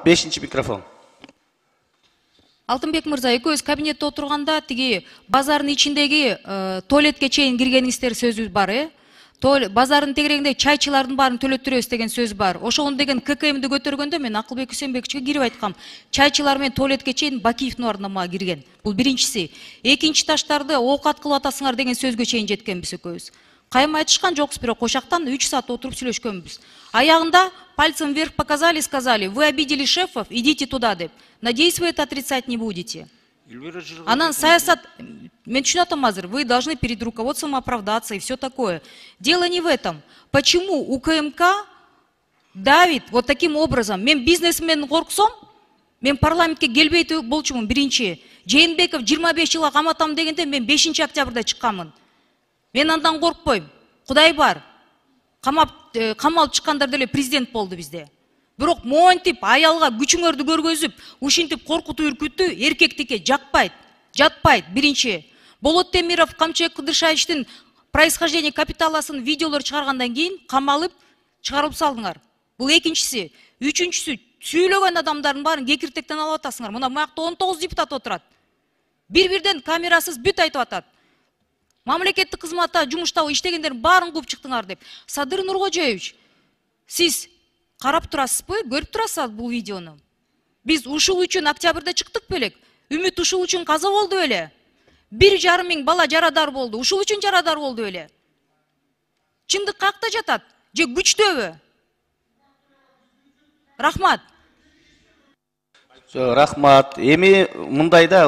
5. mikrofon. Алтынбек мырза, экөөбүз кабинетте отурганда тиги базардын ичиндеги туалетке чейин киргениңиздер сөзү бар, базардын тегерегинде чайчылардын баарын төлөттүрөбүз деген сөз бар. Ошону деген ККМди көтөргөндө мен Акылбек Үсенбековичке кирип айткам. Чайчылар менен туалетке чейин Бакиевдин ордуна мага кирген. Бул биринчиси. Экинчи таштарды оокат кылып атасыңар деген сөзгө чейин жеткенбиз экөөбүз. Кайым айтышкан жокпуз, бирок ошактан 3 саат отуруп сүйлөшкөнбүз. Аягында пальцем вверх показали, сказали: "Вы обидели шефов, идите туда", деп. Надеюсь, вы это отрицать не будете. Анан саясат, мен түшүнүп атам азыр, вы должны перед руководством оправдаться и все такое. Дело не в этом. Почему УКМК давит вот таким образом? Мен бизнесмен корксом, мен парламентке келбей болчумун биринчи. Жээнбеков 25 жылга каматам дегенде мен 5 октябрда чыкканмын. Мен андан коркпойм. Кудай бар. Камалып чыккандар деле президент болду бизде. Бирок монтип аялга күчүңөрдү көргөзүп, ушинтип коркутуу үркүттүү эркектикке жакпайт, жатпайт биринчи. Болот Темиров, Камчек Кудышаевичтин происхождение капиталасын видеолор чыгаргандан кийин камалып чыгарып салдыңар. Бул экинчиси. Үчүнчүсү, сүйлөгөн адамдардын баарын кекиртектен алып атасыңар. Мына буякта 19 депутат отурат. Бир-бирден камерасыз бүт айтып атат. Мамлекеттик кызматта жумуштабы иштегендердин баарын кууп чыктыңар деп. Садыр Нуркожоевич, сиз карап турасызбы, көрүп турасызбы бул видеону? Биз ушул үчүн октябрда чыктык белек. Үмүт ушул үчүн каза болду беле. 1,5 миң бала жарадар болду. Ушул үчүн жарадар болду беле. Чындык какта жатат? Же күчтөбү? Рахмат. Рахмат. Эми мындайда